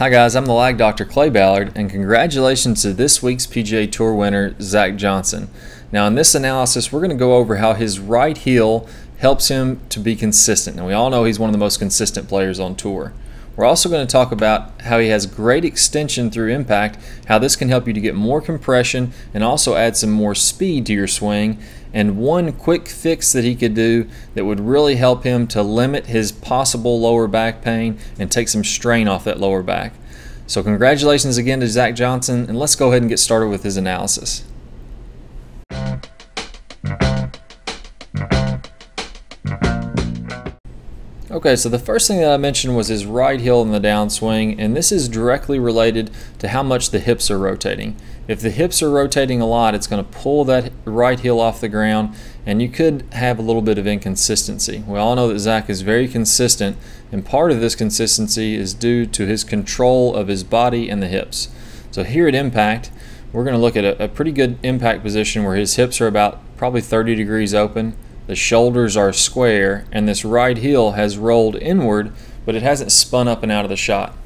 Hi guys, I'm the Lag Doctor Clay Ballard, and congratulations to this week's PGA Tour winner, Zach Johnson. Now in this analysis, we're going to go over how his right heel helps him to be consistent. And we all know he's one of the most consistent players on tour. We're also going to talk about how he has great extension through impact, how this can help you to get more compression and also add some more speed to your swing, and one quick fix that he could do that would really help him to limit his possible lower back pain and take some strain off that lower back. So congratulations again to Zach Johnson, and let's go ahead and get started with his analysis. Okay, so the first thing that I mentioned was his right heel in the downswing, and this is directly related to how much the hips are rotating. If the hips are rotating a lot, it's going to pull that right heel off the ground, and you could have a little bit of inconsistency. We all know that Zach is very consistent, and part of this consistency is due to his control of his body and the hips. So here at impact, we're going to look at a pretty good impact position where his hips are about probably 30 degrees open. The shoulders are square, and this right heel has rolled inward, but it hasn't spun up and out of the shot.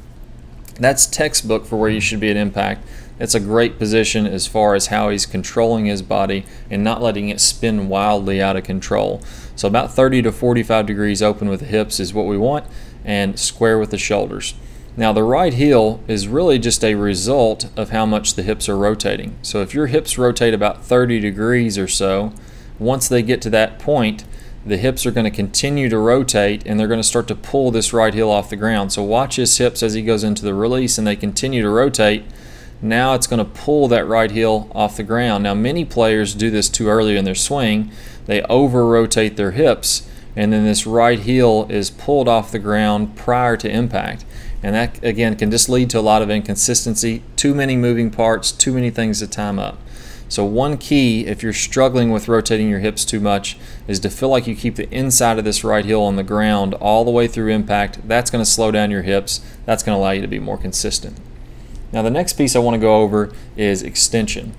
That's textbook for where you should be at impact. It's a great position as far as how he's controlling his body and not letting it spin wildly out of control. So about 30 to 45 degrees open with the hips is what we want, and square with the shoulders. Now the right heel is really just a result of how much the hips are rotating. So if your hips rotate about 30 degrees or so, once they get to that point, the hips are going to continue to rotate, and they're going to start to pull this right heel off the ground. So watch his hips as he goes into the release, and they continue to rotate. Now it's going to pull that right heel off the ground. Now many players do this too early in their swing. They over-rotate their hips, and then this right heel is pulled off the ground prior to impact. And that, again, can just lead to a lot of inconsistency, too many moving parts, too many things to time up. So one key, if you're struggling with rotating your hips too much, is to feel like you keep the inside of this right heel on the ground all the way through impact. That's going to slow down your hips. That's going to allow you to be more consistent. Now the next piece I want to go over is extension.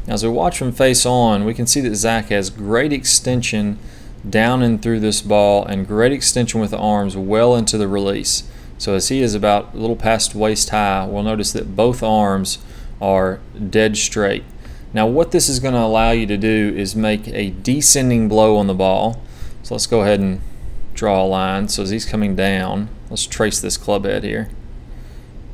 Now as we watch from face on, we can see that Zach has great extension down and through this ball, and great extension with the arms well into the release. So as he is about a little past waist high, we'll notice that both arms are dead straight. Now what this is going to allow you to do is make a descending blow on the ball. So let's go ahead and draw a line. So as he's coming down, let's trace this club head here.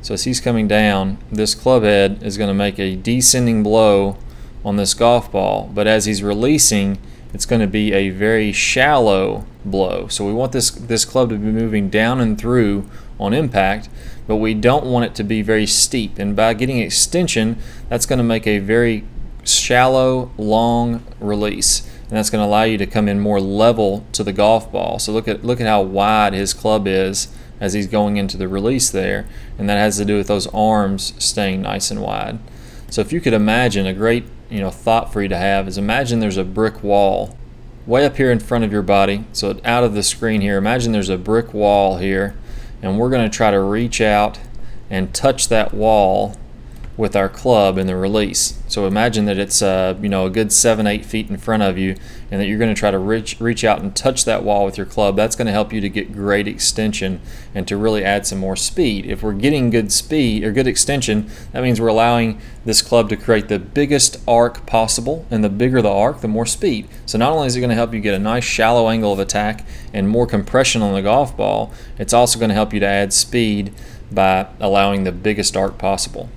So as he's coming down, this club head is going to make a descending blow on this golf ball, but as he's releasing, it's going to be a very shallow blow. So we want this club to be moving down and through on impact, but we don't want it to be very steep. And by getting extension, that's going to make a very shallow, long release, and that's going to allow you to come in more level to the golf ball. So look at how wide his club is as he's going into the release there, and that has to do with those arms staying nice and wide. So if you could imagine, a great thought for you to have is, imagine there's a brick wall way up here in front of your body. So out of the screen here, imagine there's a brick wall here, and we're going to try to reach out and touch that wall with our club in the release. So imagine that it's a good 7-8 feet in front of you, and that you're going to try to reach out and touch that wall with your club. That's going to help you to get great extension and to really add some more speed. If we're getting good speed or good extension, that means we're allowing this club to create the biggest arc possible, and the bigger the arc, the more speed. So not only is it going to help you get a nice shallow angle of attack and more compression on the golf ball, it's also going to help you to add speed by allowing the biggest arc possible.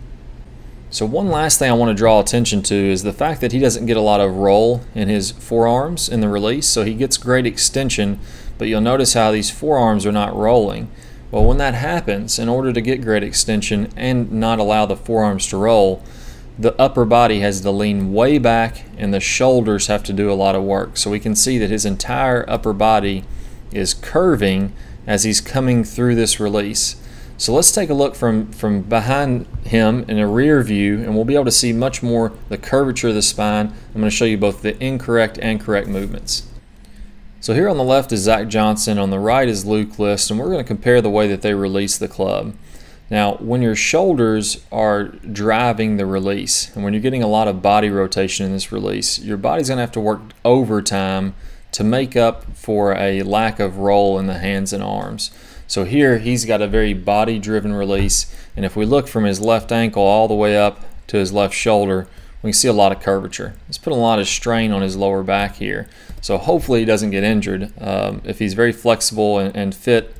So one last thing I want to draw attention to is the fact that he doesn't get a lot of roll in his forearms in the release. So he gets great extension, but you'll notice how these forearms are not rolling. Well, when that happens, in order to get great extension and not allow the forearms to roll, the upper body has to lean way back, and the shoulders have to do a lot of work. So we can see that his entire upper body is curving as he's coming through this release. So let's take a look from behind him in a rear view, and we'll be able to see much more the curvature of the spine. I'm going to show you both the incorrect and correct movements. So here on the left is Zach Johnson, on the right is Luke List, and we're going to compare the way that they release the club. Now, when your shoulders are driving the release, and when you're getting a lot of body rotation in this release, your body's going to have to work overtime to make up for a lack of roll in the hands and arms. So here he's got a very body driven release, and if we look from his left ankle all the way up to his left shoulder, we can see a lot of curvature. It's putting a lot of strain on his lower back here. So hopefully he doesn't get injured. If he's very flexible and fit,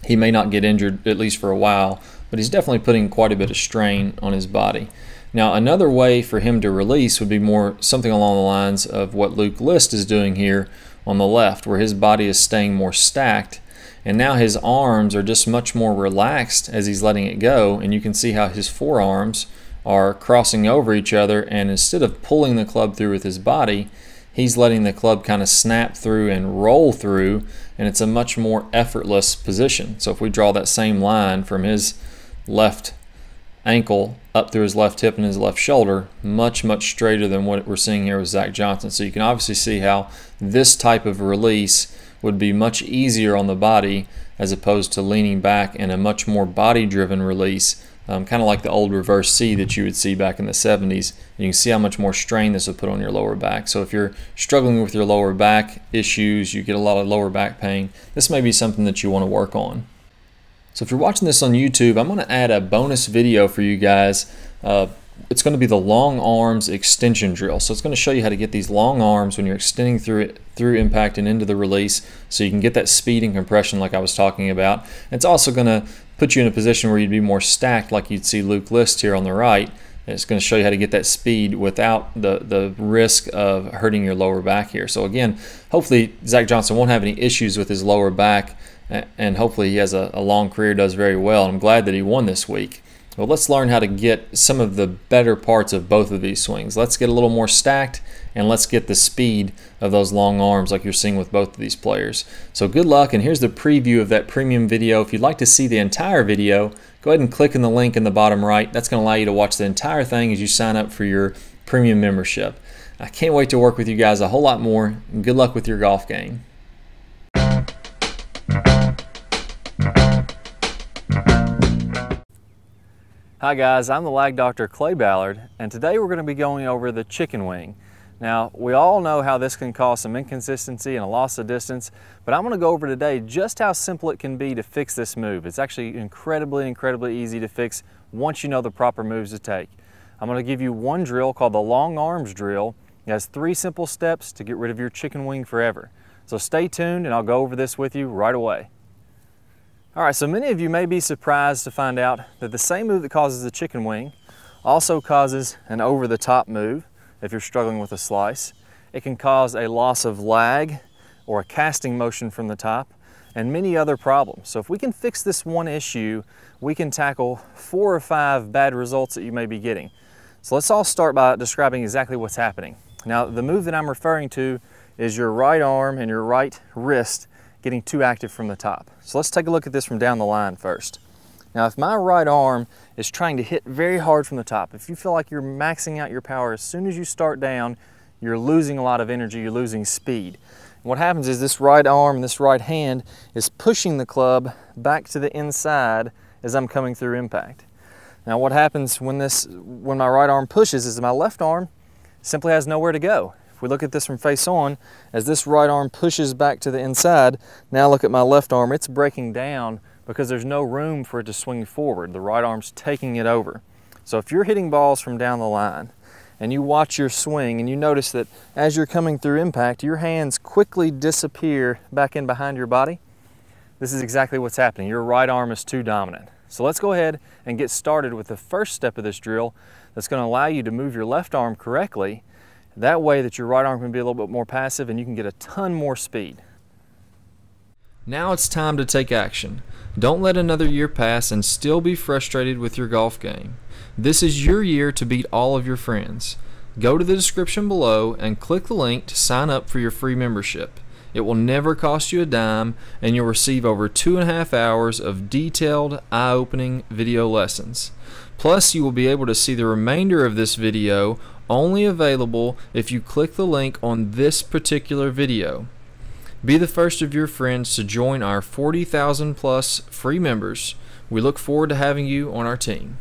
he may not get injured, at least for a while, but he's definitely putting quite a bit of strain on his body. Now another way for him to release would be more something along the lines of what Luke List is doing here on the left, where his body is staying more stacked, and now his arms are just much more relaxed as he's letting it go, and you can see how his forearms are crossing over each other, and instead of pulling the club through with his body, he's letting the club kind of snap through and roll through, and it's a much more effortless position. So if we draw that same line from his left ankle up through his left hip and his left shoulder, much straighter than what we're seeing here with Zach Johnson. So you can obviously see how this type of release would be much easier on the body as opposed to leaning back, and a much more body driven release, kind of like the old reverse C that you would see back in the 70s. You can see how much more strain this would put on your lower back. So if you're struggling with your lower back issues, you get a lot of lower back pain, this may be something that you want to work on. So if you're watching this on YouTube, I'm going to add a bonus video for you guys. It's going to be the long arms extension drill. So it's going to show you how to get these long arms when you're extending through impact and into the release, so you can get that speed and compression like I was talking about. It's also going to put you in a position where you'd be more stacked like you'd see Luke List here on the right. It's going to show you how to get that speed without the risk of hurting your lower back here. So again, hopefully Zach Johnson won't have any issues with his lower back, and hopefully he has a long career, does very well. I'm glad that he won this week. Well, let's learn how to get some of the better parts of both of these swings. Let's get a little more stacked, and let's get the speed of those long arms like you're seeing with both of these players. So good luck, and here's the preview of that premium video. If you'd like to see the entire video, go ahead and click on the link in the bottom right. That's going to allow you to watch the entire thing as you sign up for your premium membership. I can't wait to work with you guys a whole lot more, and good luck with your golf game. Hi guys, I'm the lag doctor Clay Ballard, and today we're going to be going over the chicken wing. Now, we all know how this can cause some inconsistency and a loss of distance, but I'm going to go over today just how simple it can be to fix this move. It's actually incredibly easy to fix once you know the proper moves to take. I'm going to give you one drill called the long arms drill. It has 3 simple steps to get rid of your chicken wing forever. So stay tuned and I'll go over this with you right away. Alright, so many of you may be surprised to find out that the same move that causes the chicken wing also causes an over-the-top move if you're struggling with a slice. It can cause a loss of lag or a casting motion from the top, and many other problems. So if we can fix this one issue, we can tackle 4 or 5 bad results that you may be getting. So let's all start by describing exactly what's happening. Now, the move that I'm referring to is your right arm and your right wrist getting too active from the top. So let's take a look at this from down the line first. Now, if my right arm is trying to hit very hard from the top, if you feel like you're maxing out your power as soon as you start down, you're losing a lot of energy, you're losing speed. And what happens is this right arm and this right hand is pushing the club back to the inside as I'm coming through impact. Now, what happens when my right arm pushes is my left arm simply has nowhere to go. If we look at this from face on, as this right arm pushes back to the inside, now look at my left arm, it's breaking down because there's no room for it to swing forward. The right arm's taking it over. So if you're hitting balls from down the line and you watch your swing and you notice that as you're coming through impact, your hands quickly disappear back in behind your body, this is exactly what's happening. Your right arm is too dominant. So let's go ahead and get started with the first step of this drill that's going to allow you to move your left arm correctly. That way that your right arm can be a little bit more passive and you can get a ton more speed. Now it's time to take action. Don't let another year pass and still be frustrated with your golf game. This is your year to beat all of your friends. Go to the description below and click the link to sign up for your free membership. It will never cost you a dime, and you'll receive over 2.5 hours of detailed, eye-opening video lessons. Plus, you will be able to see the remainder of this video, only available if you click the link on this particular video. Be the first of your friends to join our 40,000 plus free members. We look forward to having you on our team.